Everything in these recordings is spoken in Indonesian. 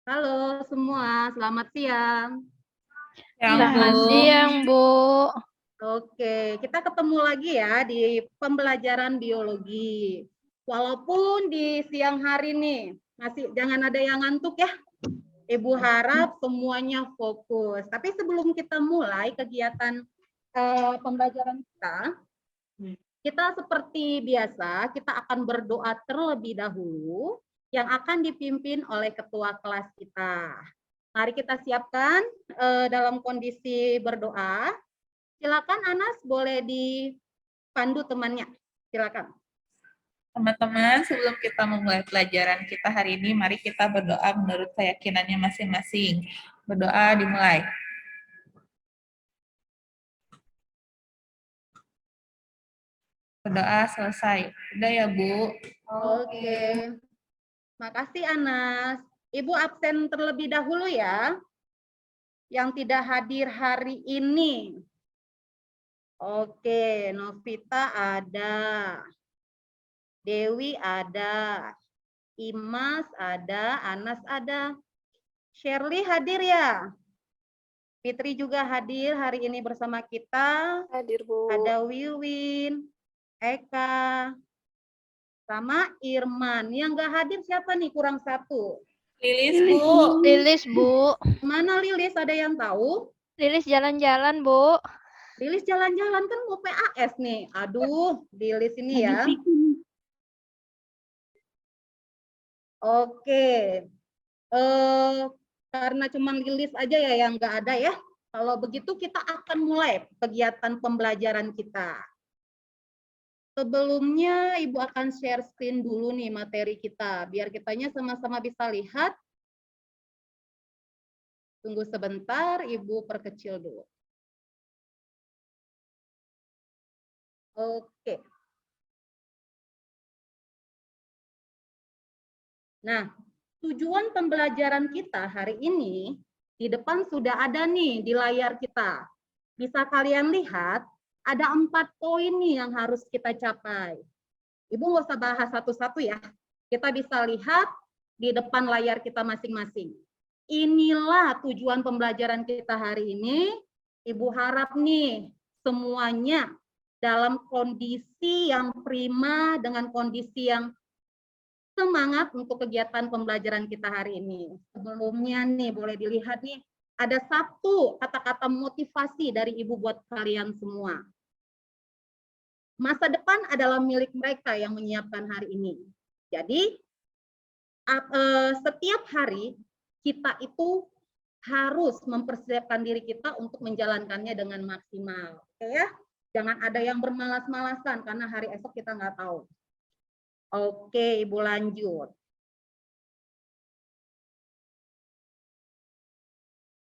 Halo semua, selamat siang. Selamat siang, Bu. Oke, kita ketemu lagi ya di pembelajaran biologi. Walaupun di siang hari nih, masih jangan ada yang ngantuk ya. Ibu harap semuanya fokus. Tapi sebelum kita mulai kegiatan pembelajaran kita seperti biasa, kita akan berdoa terlebih dahulu yang akan dipimpin oleh ketua kelas kita. Mari kita siapkan dalam kondisi berdoa. Silakan Anas, boleh dipandu temannya. Silakan. Teman-teman, sebelum kita memulai pelajaran kita hari ini, mari kita berdoa menurut keyakinannya masing-masing. Berdoa dimulai. Berdoa selesai. Udah ya, Bu? Oke. Makasih Anas. Ibu absen terlebih dahulu ya. Yang tidak hadir hari ini. Oke, Novita ada. Dewi ada. Imas ada, Anas ada. Shirley hadir ya? Fitri juga hadir hari ini bersama kita. Hadir, Bu. Ada Wiwin, Eka, sama Irman. Yang nggak hadir siapa nih? Kurang satu. Lilis, Bu. Lilis, Bu. Mana Lilis? Ada yang tahu? Lilis jalan-jalan, Bu. Lilis jalan-jalan kan mau PAS nih. Aduh, Lilis ini ya. Oke. Karena cuma Lilis aja ya yang nggak ada ya. Kalau begitu kita akan mulai kegiatan pembelajaran kita. Sebelumnya Ibu akan share screen dulu nih materi kita, biar kitanya sama-sama bisa lihat. Tunggu sebentar, Ibu perkecil dulu. Oke. Nah, tujuan pembelajaran kita hari ini di depan sudah ada nih di layar kita. Bisa kalian lihat, ada 4 poin nih yang harus kita capai. Ibu nggak usah bahas satu-satu ya. Kita bisa lihat di depan layar kita masing-masing. Inilah tujuan pembelajaran kita hari ini. Ibu harap nih semuanya dalam kondisi yang prima, dengan kondisi yang semangat untuk kegiatan pembelajaran kita hari ini. Sebelumnya nih boleh dilihat nih, ada satu kata-kata motivasi dari Ibu buat kalian semua. Masa depan adalah milik mereka yang menyiapkan hari ini. Jadi setiap hari kita itu harus mempersiapkan diri kita untuk menjalankannya dengan maksimal. Oke ya? Jangan ada yang bermalas-malasan karena hari esok kita nggak tahu. Oke, Ibu lanjut.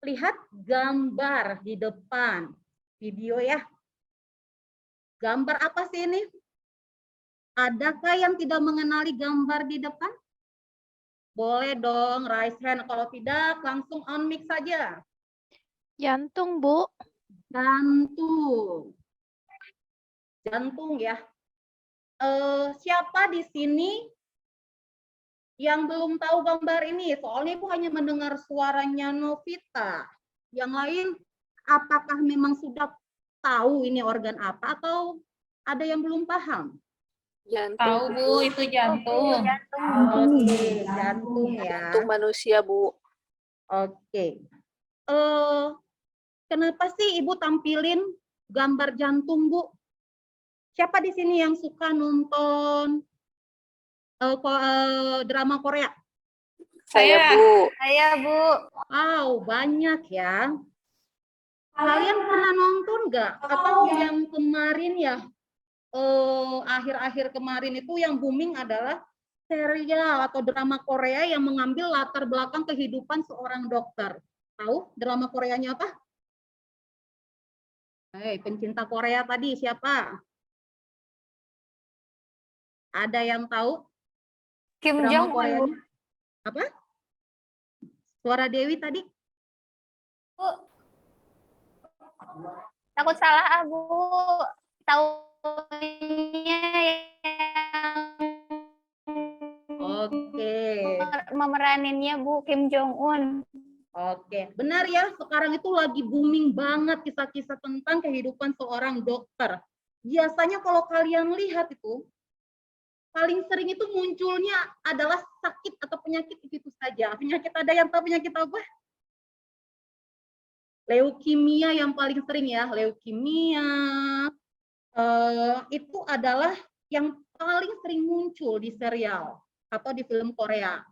Lihat gambar di depan video ya. Gambar apa sih ini? Adakah yang tidak mengenali gambar di depan? Boleh dong raise hand. Kalau tidak, langsung on mic saja. Jantung, Bu. Jantung. Jantung ya. Siapa di sini yang belum tahu gambar ini? Soalnya Ibu hanya mendengar suaranya Novita. Yang lain, apakah memang sudah tahu ini organ apa atau ada yang belum paham? Jantung. Tahu, Bu, itu jantung. Oke, jantung ya. Jantung manusia, Bu. Oke. Kenapa sih Ibu tampilin gambar jantung, Bu? Siapa di sini yang suka nonton drama Korea? Saya, Bu. Saya, Bu. Wow, banyak ya. Kalian pernah nonton nggak? Atau yang kemarin ya, akhir-akhir kemarin itu yang booming adalah serial atau drama Korea yang mengambil latar belakang kehidupan seorang dokter. Tahu drama Koreanya apa? Pencinta Korea tadi siapa? Ada yang tahu? Kim Drama Jong Un, Bu. Koreanya? Apa? Suara Dewi tadi? Bu. Takut salah, Bu. Taunya yang Oke. memeraninnya Bu Kim Jong Un. Oke, benar ya. Sekarang itu lagi booming banget kisah-kisah tentang kehidupan seorang dokter. Biasanya kalau kalian lihat itu, paling sering itu munculnya adalah sakit atau penyakit itu saja. Penyakit, ada yang tahu penyakit apa? Leukemia yang paling sering ya. Leukemia itu adalah yang paling sering muncul di serial atau di film Korea.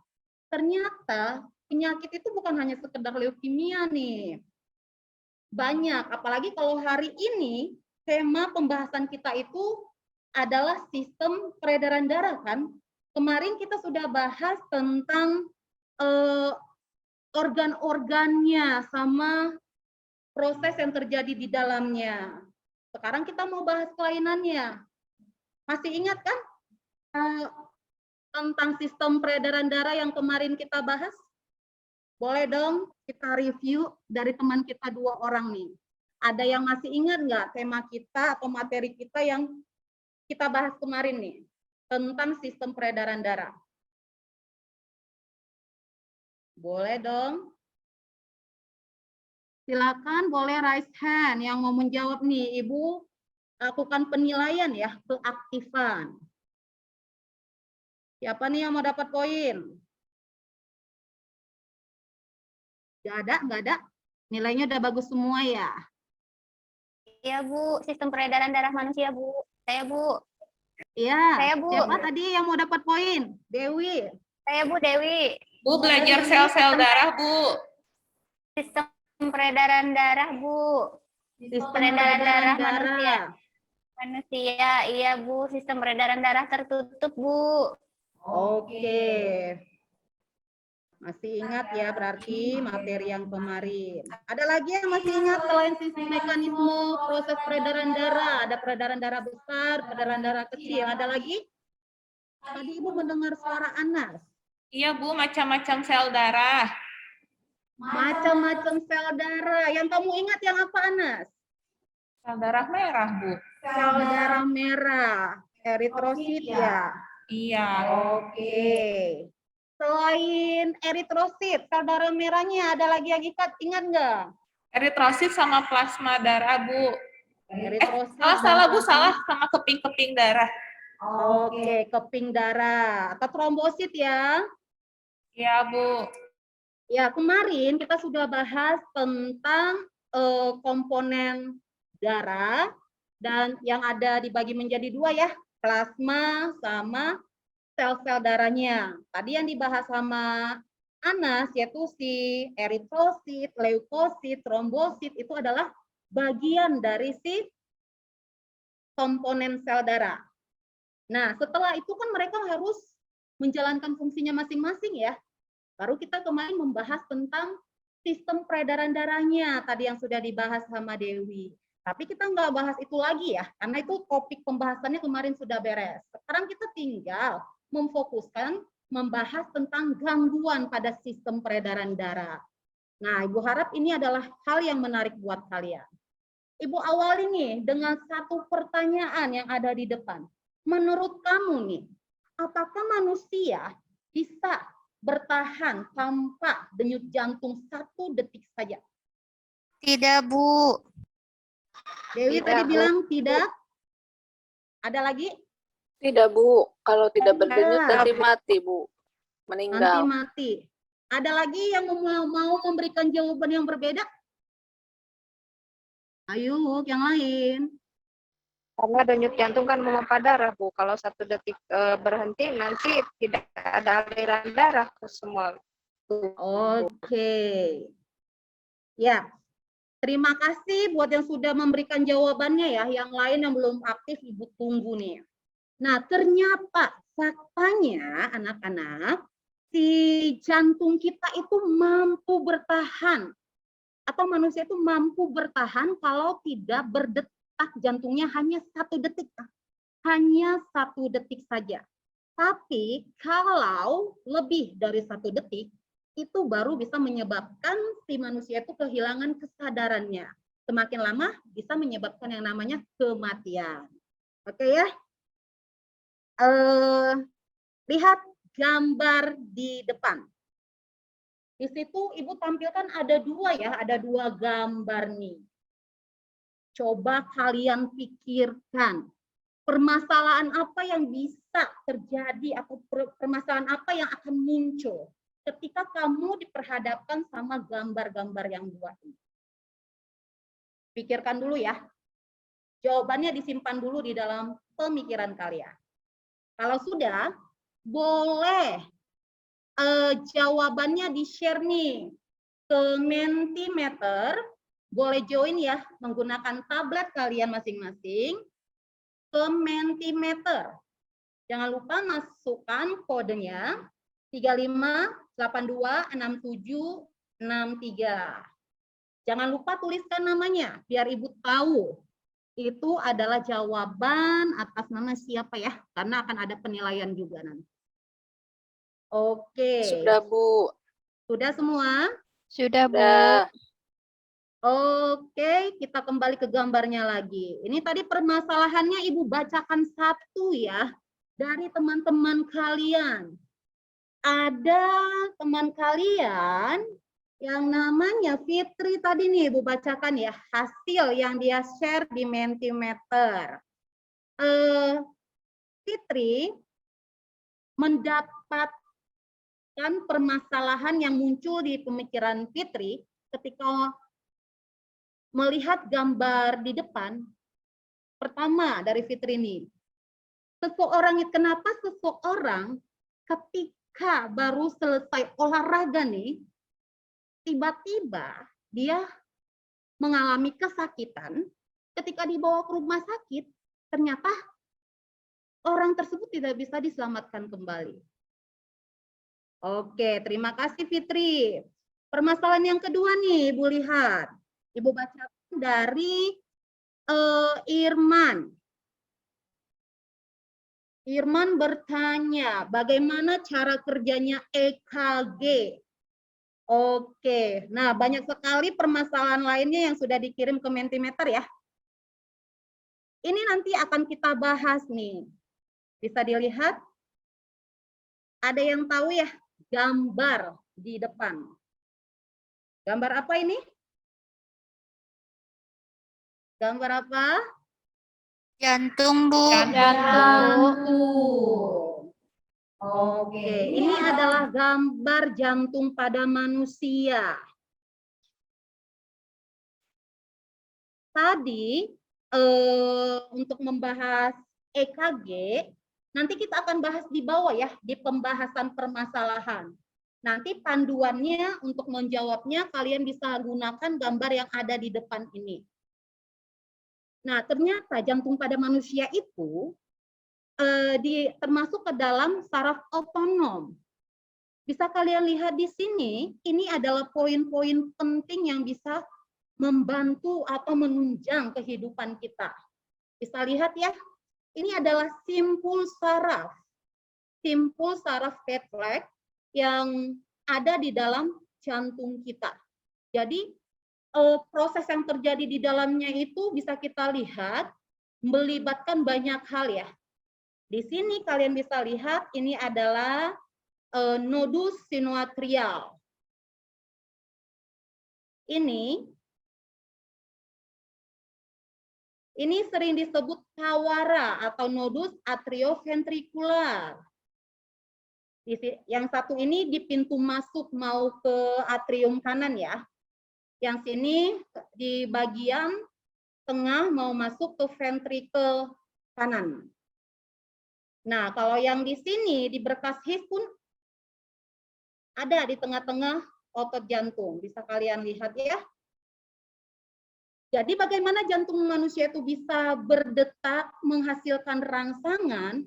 Ternyata penyakit itu bukan hanya sekedar leukemia nih. Banyak, apalagi kalau hari ini tema pembahasan kita itu adalah sistem peredaran darah kan. Kemarin kita sudah bahas tentang organ-organnya sama proses yang terjadi di dalamnya. Sekarang kita mau bahas kelainannya. Masih ingat kan tentang sistem peredaran darah yang kemarin kita bahas? Boleh dong kita review dari teman kita 2 orang nih. Ada yang masih ingat nggak tema kita atau materi kita yang kita bahas kemarin nih tentang sistem peredaran darah? Boleh dong. Silakan boleh raise hand yang mau menjawab nih. Ibu lakukan penilaian ya keaktifan. Siapa nih yang mau dapat poin? Nggak ada. Nilainya udah bagus semua ya. Iya Bu, sistem peredaran darah manusia Bu. Saya Bu. Iya. Saya, Bu. Siapa tadi yang mau dapat poin? Dewi. Saya Bu Dewi. Bu, belajar sel-sel darah, Bu. Sistem peredaran darah Bu. Sistem Peredaran darah darah. Manusia, iya Bu. Sistem peredaran darah tertutup Bu. Oke. Masih ingat ya berarti materi yang kemarin. Ada lagi yang masih ingat selain sistem mekanisme proses peredaran darah? Ada peredaran darah besar, peredaran darah kecil. Ada lagi? Tadi Ibu mendengar suara Anas. Iya, Bu, macam-macam sel darah. Macam-macam sel darah. Yang kamu ingat yang apa, Anas? Sel darah merah, Bu. Sel darah merah, eritrosit ya. Iya. Oke. Selain eritrosit, sel darah merahnya ada lagi yang ingat nggak? Eritrosit sama plasma darah, Bu. Eritrosit. Salah, Bu. Salah sama keping-keping darah. Oke, keping darah atau trombosit ya. Iya, Bu. Ya, kemarin kita sudah bahas tentang komponen darah dan yang ada dibagi menjadi 2 ya, plasma sama sel-sel darahnya. Tadi yang dibahas sama Anas yaitu si eritrosit, leukosit, trombosit itu adalah bagian dari si komponen sel darah. Nah, setelah itu kan mereka harus menjalankan fungsinya masing-masing ya. Baru kita kemarin membahas tentang sistem peredaran darahnya, tadi yang sudah dibahas sama Dewi. Tapi kita nggak bahas itu lagi ya, karena itu topik pembahasannya kemarin sudah beres. Sekarang kita tinggal memfokuskan membahas tentang gangguan pada sistem peredaran darah. Nah, Ibu harap ini adalah hal yang menarik buat kalian. Ibu awali nih dengan satu pertanyaan yang ada di depan. Menurut kamu nih, apakah manusia bisa bertahan tanpa denyut jantung 1 detik saja? Tidak Bu. Dewi Tidak, tadi Bu. bilang tidak. Ada lagi? Tidak, Bu. Kalau tidak berdenyut Tidak. nanti mati, Bu. Nanti Meninggal. mati. Ada lagi yang mau memberikan jawaban yang berbeda? Ayo, yang lain. Karena denyut jantung kan memompa darah, Bu. Kalau 1 detik berhenti, nanti tidak ada aliran darah ke semua. Oke. Ya, terima kasih buat yang sudah memberikan jawabannya ya. Yang lain yang belum aktif, Ibu tunggu nih. Nah, ternyata faktanya anak-anak, si jantung kita itu mampu bertahan. Atau manusia itu mampu bertahan kalau tidak berdetak jantungnya hanya 1 detik. Hanya 1 detik saja. Tapi kalau lebih dari 1 detik, itu baru bisa menyebabkan si manusia itu kehilangan kesadarannya. Semakin lama bisa menyebabkan yang namanya kematian. Oke ya? Lihat gambar di depan. Di situ Ibu tampilkan ada dua ya, ada dua gambar nih. Coba kalian pikirkan, permasalahan apa yang bisa terjadi atau permasalahan apa yang akan muncul ketika kamu diperhadapkan sama gambar-gambar yang dua ini. Pikirkan dulu ya. Jawabannya disimpan dulu di dalam pemikiran kalian. Kalau sudah, boleh jawabannya di-share nih ke Mentimeter. Boleh join ya menggunakan tablet kalian masing-masing ke Mentimeter. Jangan lupa masukkan kodenya 35826763. Jangan lupa tuliskan namanya biar Ibu tahu itu adalah jawaban atas nama siapa ya, karena akan ada penilaian juga nanti. Oke. Sudah, Bu. Sudah semua? Sudah, Bu. Sudah. Oke, kita kembali ke gambarnya lagi. Ini tadi permasalahannya Ibu bacakan satu ya dari teman-teman kalian. Ada teman kalian yang namanya Fitri tadi nih Ibu bacakan ya hasil yang dia share di Mentimeter. Fitri mendapatkan permasalahan yang muncul di pemikiran Fitri ketika melihat gambar di depan. Pertama dari Fitri ini, kenapa seseorang ketika baru selesai olahraga nih, tiba-tiba dia mengalami kesakitan, ketika dibawa ke rumah sakit, ternyata orang tersebut tidak bisa diselamatkan kembali. Oke, terima kasih Fitri. Permasalahan yang kedua nih, Ibu lihat. Ibu bacakan dari Irman. Irman bertanya, bagaimana cara kerjanya EKG? Oke, nah banyak sekali permasalahan lainnya yang sudah dikirim ke Mentimeter ya. Ini nanti akan kita bahas nih. Bisa dilihat, ada yang tahu ya gambar di depan. Gambar apa ini? Gambar apa? Jantung, Bu. Jantung. Oke, ini adalah gambar jantung pada manusia. Tadi untuk membahas EKG, nanti kita akan bahas di bawah ya, di pembahasan permasalahan. Nanti panduannya untuk menjawabnya kalian bisa gunakan gambar yang ada di depan ini. Nah, ternyata jantung pada manusia itu termasuk ke dalam saraf otonom. Bisa kalian lihat di sini, ini adalah poin-poin penting yang bisa membantu atau menunjang kehidupan kita. Bisa lihat ya, ini adalah simpul saraf refleks yang ada di dalam jantung kita. Jadi proses yang terjadi di dalamnya itu bisa kita lihat melibatkan banyak hal ya. Di sini kalian bisa lihat ini adalah nodus sinoatrial. Ini sering disebut kawara atau nodus atrioventrikular. Yang satu ini di pintu masuk mau ke atrium kanan ya. Yang sini di bagian tengah mau masuk ke ventrikel kanan. Nah, kalau yang di sini di berkas his pun ada di tengah-tengah otot jantung. Bisa kalian lihat ya. Jadi bagaimana jantung manusia itu bisa berdetak menghasilkan rangsangan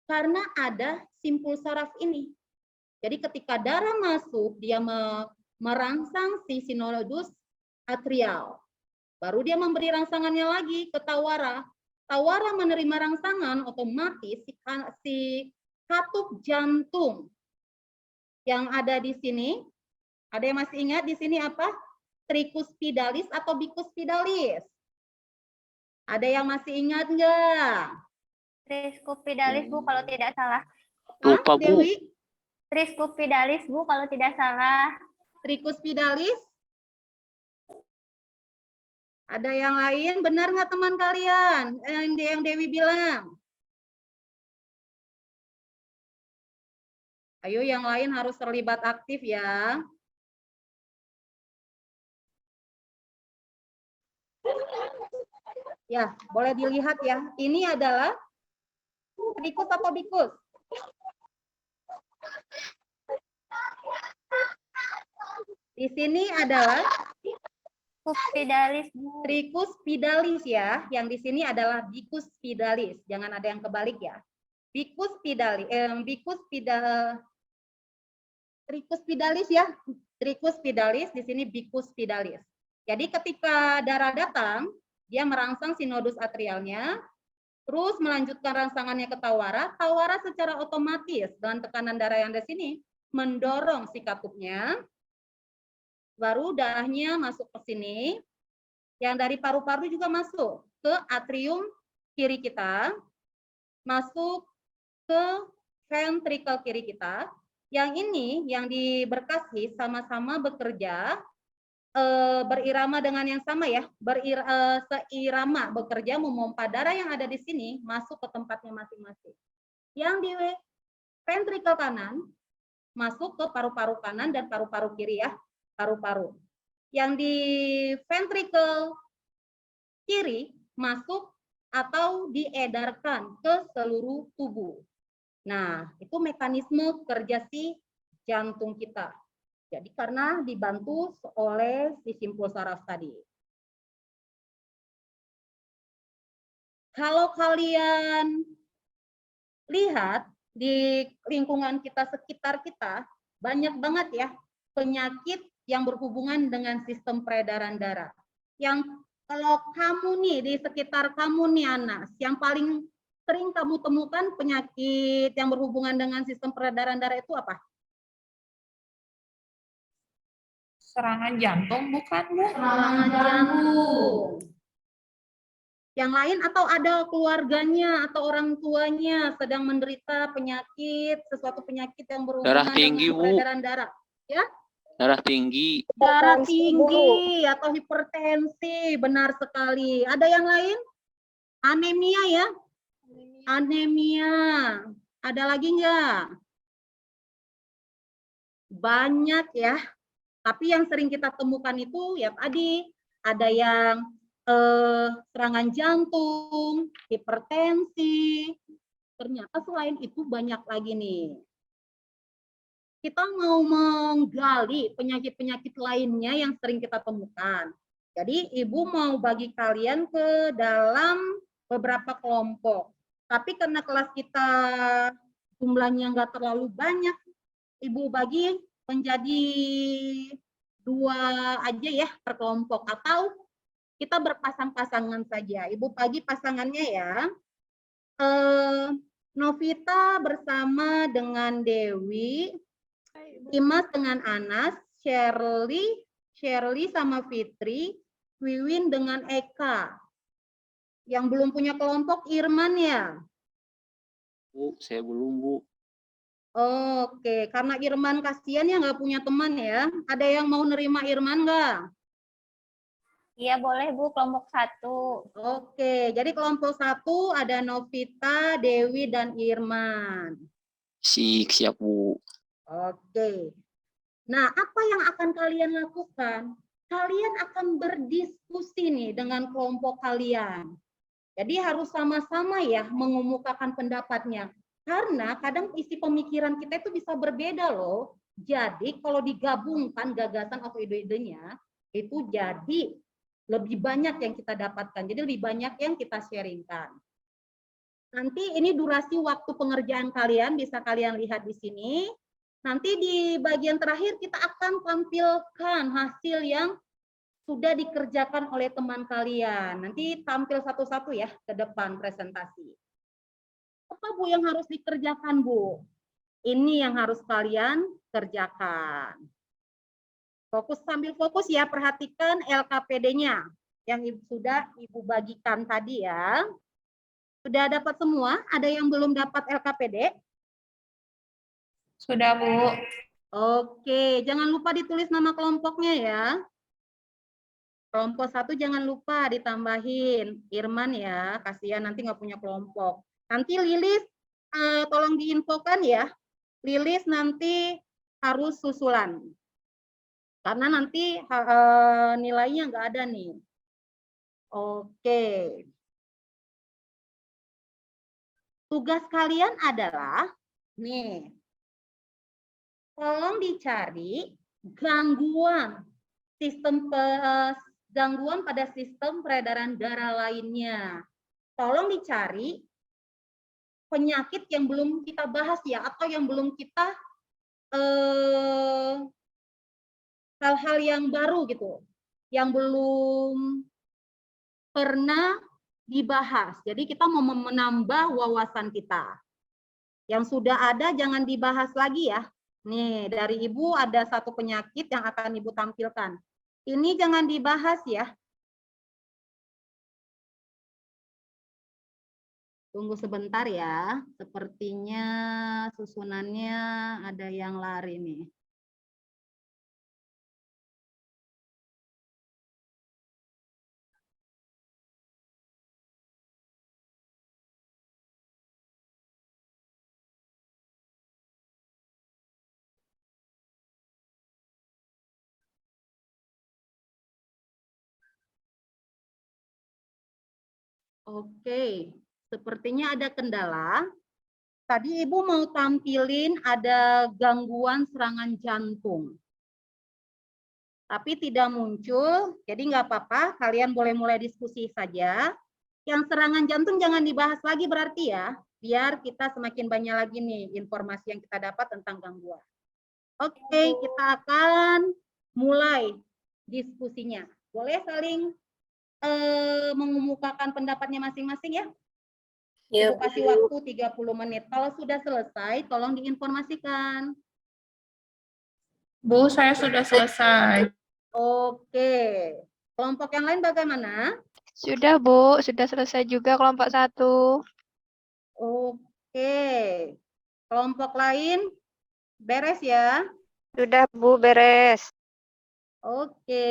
karena ada simpul saraf ini. Jadi ketika darah masuk, dia merangsang si sinodus atrial. Baru dia memberi rangsangannya lagi ke tawara. Tawara menerima rangsangan, otomatis si katup jantung yang ada di sini, ada yang masih ingat di sini apa? Tricuspidalis atau bicuspidalis? Ada yang masih ingat nggak? Tricuspidalis, Bu, kalau tidak salah. Lupa, Bu. Dewi? Triscupidalis, Bu, kalau tidak salah. Tricuspidalis? Ada yang lain? Benar nggak teman kalian? Yang Dewi bilang. Ayo yang lain harus terlibat aktif ya. Ya, boleh dilihat ya. Ini adalah trikus atau bikus? Di sini adalah Cupidalis, Bu. Tricuspidalis ya. Yang di sini adalah Bicuspidalis. Jangan ada yang kebalik ya. Bicuspidalis, Tricuspidalis ya. Tricuspidalis, di sini Bicuspidalis. Jadi ketika darah datang, dia merangsang sinodus atrialnya, terus melanjutkan rangsangannya ke tawara. Tawara secara otomatis dengan tekanan darah yang di sini mendorong si katupnya. Baru darahnya masuk ke sini. Yang dari paru-paru juga masuk ke atrium kiri kita. Masuk ke ventricle kiri kita. Yang ini yang diberkasi sama-sama bekerja berirama dengan yang sama ya, seirama bekerja memompa darah yang ada di sini masuk ke tempatnya masing-masing. Yang di ventricle kanan masuk ke paru-paru kanan dan paru-paru kiri ya, paru-paru. Yang di ventricle kiri masuk atau diedarkan ke seluruh tubuh. Nah, itu mekanisme kerja si jantung kita. Jadi karena dibantu oleh si simpul saraf tadi. Kalau kalian lihat di lingkungan kita, sekitar kita, banyak banget ya penyakit yang berhubungan dengan sistem peredaran darah. Yang kalau kamu nih, di sekitar kamu nih Anas, yang paling sering kamu temukan penyakit yang berhubungan dengan sistem peredaran darah itu apa? Serangan jantung bukan, Bu? Serangan jantung. Yang lain atau ada keluarganya atau orang tuanya sedang menderita penyakit, sesuatu penyakit yang berhubungan Darah tinggi, dengan Bu. peredaran darah. Ya? Darah tinggi. Darah tinggi atau hipertensi, benar sekali. Ada yang lain? Anemia ya? Anemia. Ada lagi enggak? Banyak ya. Tapi yang sering kita temukan itu ya tadi ada yang serangan jantung, hipertensi. Ternyata selain itu banyak lagi nih. Kita mau menggali penyakit-penyakit lainnya yang sering kita temukan. Jadi Ibu mau bagi kalian ke dalam beberapa kelompok. Tapi karena kelas kita jumlahnya nggak terlalu banyak, Ibu bagi menjadi 2 aja ya per kelompok, atau kita berpasang-pasangan saja. Ibu bagi pasangannya ya. Novita bersama dengan Dewi, Dimas dengan Anas, Shirley sama Fitri, Wiwin dengan Eka. Yang belum punya kelompok Irman ya? Bu, saya belum, Bu. Oke, karena Irman kasihan ya nggak punya teman ya. Ada yang mau nerima Irman nggak? Iya, boleh, Bu, kelompok 1. Oke, jadi kelompok 1 ada Novita, Dewi, dan Irman. Siap, Bu. Oke. Nah, apa yang akan kalian lakukan? Kalian akan berdiskusi nih dengan kelompok kalian. Jadi harus sama-sama ya mengemukakan pendapatnya. Karena kadang isi pemikiran kita itu bisa berbeda loh. Jadi kalau digabungkan gagasan atau ide-idenya, itu jadi lebih banyak yang kita dapatkan. Jadi lebih banyak yang kita sharingkan. Nanti ini durasi waktu pengerjaan kalian, bisa kalian lihat di sini. Nanti di bagian terakhir kita akan tampilkan hasil yang sudah dikerjakan oleh teman kalian. Nanti tampil satu-satu ya ke depan presentasi. Apa Bu yang harus dikerjakan, Bu? Ini yang harus kalian kerjakan. Fokus, sambil fokus ya, perhatikan LKPD-nya yang sudah Ibu bagikan tadi ya. Sudah dapat semua? Ada yang belum dapat LKPD? Sudah, Bu. Oke, jangan lupa ditulis nama kelompoknya ya. Kelompok 1 jangan lupa ditambahin. Irman ya, kasihan nanti nggak punya kelompok. Nanti Lilis tolong diinfokan ya. Lilis nanti harus susulan. Karena nanti nilainya nggak ada nih. Oke. Tugas kalian adalah, nih, tolong dicari gangguan gangguan pada sistem peredaran darah lainnya. Tolong dicari penyakit yang belum kita bahas ya, atau yang belum kita hal-hal yang baru gitu, yang belum pernah dibahas. Jadi kita mau menambah wawasan kita. Yang sudah ada jangan dibahas lagi ya. Nih, dari Ibu ada satu penyakit yang akan Ibu tampilkan. Ini jangan dibahas ya. Tunggu sebentar ya. Sepertinya susunannya ada yang lari nih. Oke, sepertinya ada kendala. Tadi Ibu mau tampilin ada gangguan serangan jantung. Tapi tidak muncul, jadi nggak apa-apa, kalian boleh mulai diskusi saja. Yang serangan jantung jangan dibahas lagi berarti ya, biar kita semakin banyak lagi nih informasi yang kita dapat tentang gangguan. Oke, kita akan mulai diskusinya. Boleh saling mengemukakan pendapatnya masing-masing ya? Ya, Ibu kasih waktu 30 menit. Kalau sudah selesai, tolong diinformasikan. Bu, saya sudah selesai. Oke. Kelompok yang lain bagaimana? Sudah, Bu. Sudah selesai juga kelompok 1. Oke. Kelompok lain beres ya? Sudah, Bu, beres. Oke.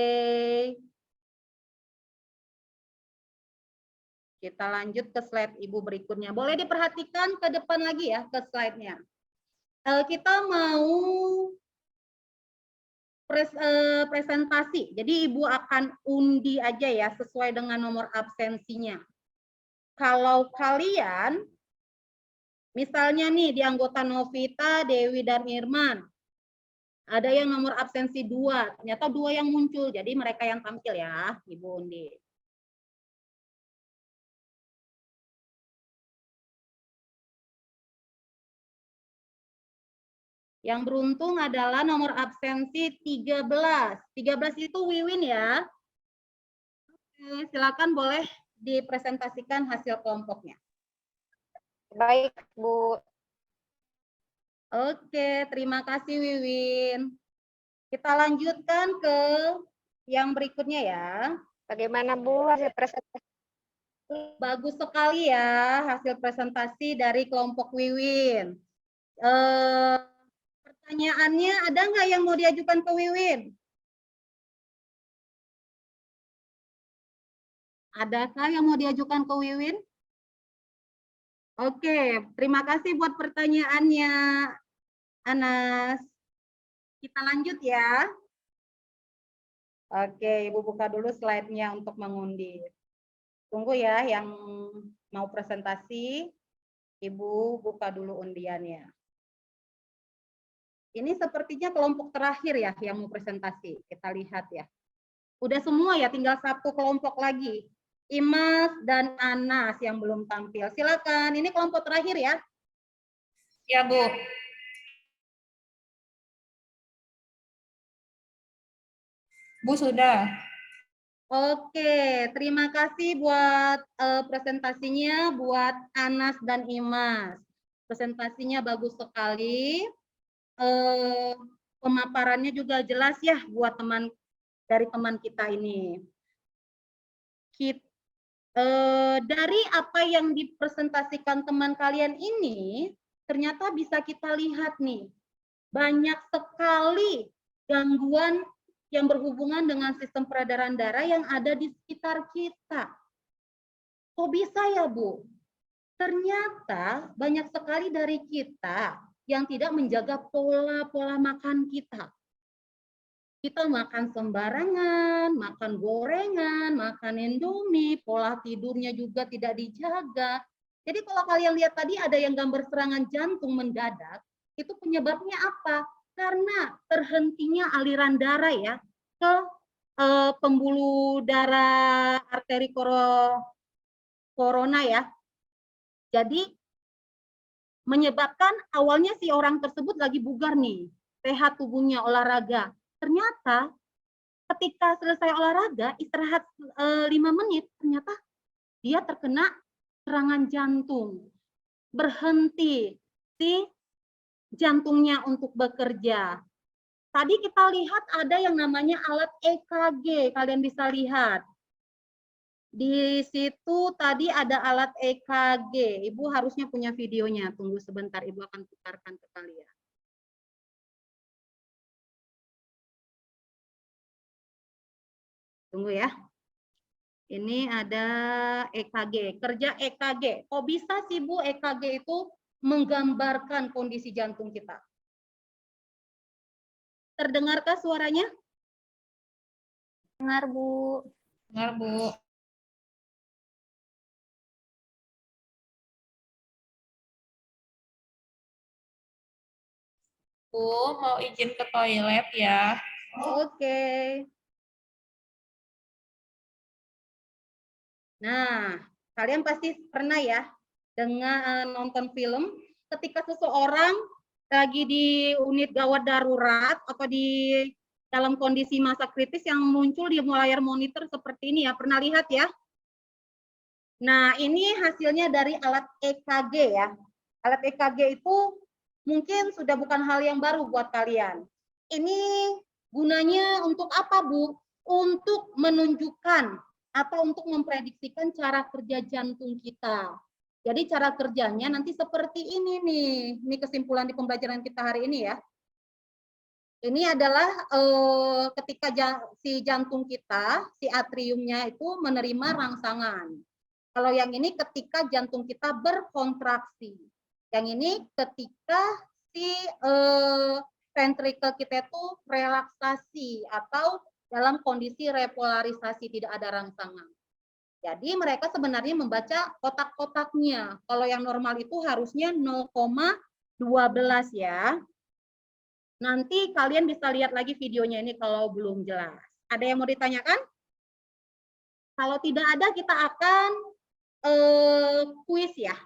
Kita lanjut ke slide Ibu berikutnya. Boleh diperhatikan ke depan lagi ya, ke slide-nya. Kita mau presentasi. Jadi Ibu akan undi aja ya, sesuai dengan nomor absensinya. Kalau kalian, misalnya nih di anggota Novita, Dewi, dan Irman, ada yang nomor absensi 2, ternyata 2 yang muncul, jadi mereka yang tampil ya, Ibu undi. Yang beruntung adalah nomor absensi 13. 13 itu Wiwin ya. Oke, silakan boleh dipresentasikan hasil kelompoknya. Baik, Bu. Oke, terima kasih Wiwin. Kita lanjutkan ke yang berikutnya ya. Bagaimana, Bu, hasil presentasi? Bagus sekali ya hasil presentasi dari kelompok Wiwin. Pertanyaannya ada nggak yang mau diajukan ke Wiwin? Adakah yang mau diajukan ke Wiwin? Oke, terima kasih buat pertanyaannya, Anas. Kita lanjut ya. Oke, Ibu buka dulu slide-nya untuk mengundi. Tunggu ya yang mau presentasi. Ibu buka dulu undiannya. Ini sepertinya kelompok terakhir ya yang mau presentasi. Kita lihat ya. Udah semua ya, tinggal satu kelompok lagi. Imas dan Anas yang belum tampil. Silakan, ini kelompok terakhir ya. Ya, Bu. Bu, sudah. Oke, terima kasih buat presentasinya buat Anas dan Imas. Presentasinya bagus sekali. Pemaparannya juga jelas ya buat dari teman kita ini. Dari apa yang dipresentasikan teman kalian ini, ternyata bisa kita lihat nih, banyak sekali gangguan yang berhubungan dengan sistem peredaran darah yang ada di sekitar kita. Kok bisa ya, Bu? Ternyata banyak sekali dari kita yang tidak menjaga pola-pola makan kita. Kita makan sembarangan, makan gorengan, makan Indomie, pola tidurnya juga tidak dijaga. Jadi kalau kalian lihat tadi ada yang gambar serangan jantung mendadak, itu penyebabnya apa? Karena terhentinya aliran darah ya ke pembuluh darah arteri corona ya. Jadi menyebabkan awalnya si orang tersebut lagi bugar nih, sehat tubuhnya, olahraga. Ternyata ketika selesai olahraga, istirahat 5 menit, ternyata dia terkena serangan jantung. Berhenti si jantungnya untuk bekerja. Tadi kita lihat ada yang namanya alat EKG, kalian bisa lihat. Di situ tadi ada alat EKG. Ibu harusnya punya videonya. Tunggu sebentar, Ibu akan putarkan ke kalian. Tunggu ya. Ini ada EKG, kerja EKG. Kok bisa sih Bu EKG itu menggambarkan kondisi jantung kita? Terdengarkah suaranya? Dengar, Bu. Dengar, Bu. Bu, mau izin ke toilet ya. Oke. Nah, kalian pasti pernah ya dengan nonton film ketika seseorang lagi di unit gawat darurat atau di dalam kondisi masa kritis yang muncul di layar monitor seperti ini ya. Pernah lihat ya? Nah, ini hasilnya dari alat EKG ya. Alat EKG itu mungkin sudah bukan hal yang baru buat kalian. Ini gunanya untuk apa, Bu? Untuk menunjukkan atau untuk memprediksikan cara kerja jantung kita. Jadi cara kerjanya nanti seperti ini nih. Ini kesimpulan di pembelajaran kita hari ini ya. Ini adalah ketika si jantung kita, si atriumnya itu menerima rangsangan. Kalau yang ini ketika jantung kita berkontraksi. Yang ini ketika si ventricle kita itu relaksasi atau dalam kondisi repolarisasi, tidak ada rangsangan. Jadi mereka sebenarnya membaca kotak-kotaknya. Kalau yang normal itu harusnya 0,12 ya. Nanti kalian bisa lihat lagi videonya ini kalau belum jelas. Ada yang mau ditanyakan? Kalau tidak ada, kita akan kuis ya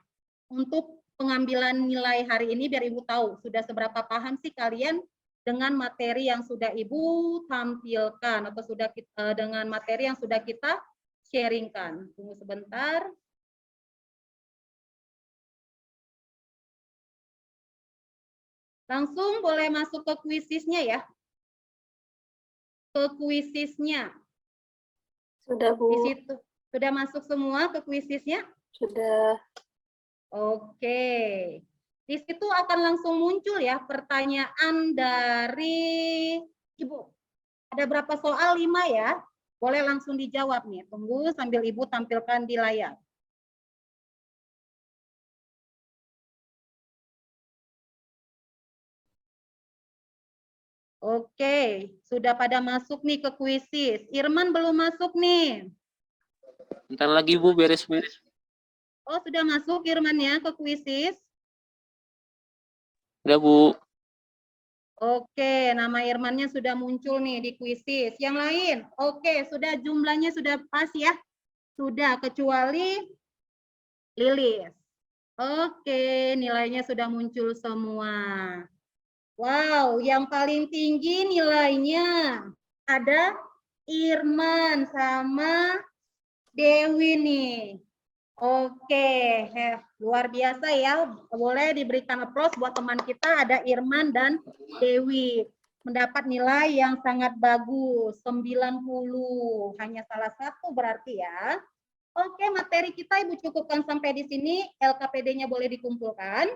untuk pengambilan nilai hari ini biar Ibu tahu sudah seberapa paham sih kalian dengan materi yang sudah Ibu tampilkan atau sudah dengan materi yang sudah kita sharingkan. Tunggu sebentar. Langsung boleh masuk ke kuisisnya ya. Ke kuisisnya. Sudah, Bu. Di situ sudah masuk semua ke kuisisnya? Sudah. Oke. Di situ akan langsung muncul ya pertanyaan dari Ibu. Ada berapa soal? 5 ya. Boleh langsung dijawab nih. Tunggu sambil Ibu tampilkan di layar. Oke, sudah pada masuk nih ke kuisis. Irman belum masuk nih. Bentar lagi Bu, beres-beres. Oh, sudah masuk Irman ya ke kuisis. Udah Bu. Oke, nama Irmannya sudah muncul nih di kuisis. Yang lain, oke, sudah jumlahnya sudah pas ya? Sudah, kecuali Lilis. Oke, nilainya sudah muncul semua. Wow, yang paling tinggi nilainya ada Irman sama Dewi nih. Oke, luar biasa ya. Boleh diberikan aplaus buat teman kita, ada Irman dan Dewi. Mendapat nilai yang sangat bagus, 90. Hanya salah satu berarti ya. Oke, materi kita Ibu cukupkan sampai di sini. LKPD-nya boleh dikumpulkan.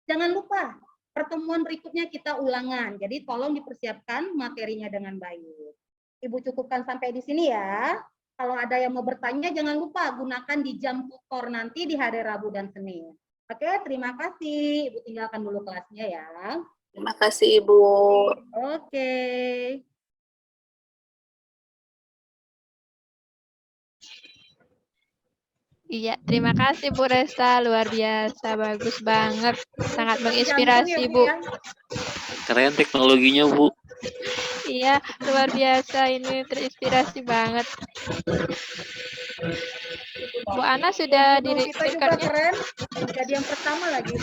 Jangan lupa, pertemuan berikutnya kita ulangan. Jadi tolong dipersiapkan materinya dengan baik. Ibu cukupkan sampai di sini ya. Kalau ada yang mau bertanya, jangan lupa gunakan di jam tutor nanti di hari Rabu dan Senin. Oke, terima kasih. Ibu tinggalkan dulu kelasnya ya. Terima kasih Ibu. Oke. Iya, terima kasih Bu Resta, luar biasa, bagus banget, sangat Jantung menginspirasi ya, Bu. ya. Keren teknologinya, Bu. Iya, luar biasa, ini terinspirasi banget. Bu Ana sudah Ibu di Novita juga recordnya? keren. Jadi yang pertama lagi.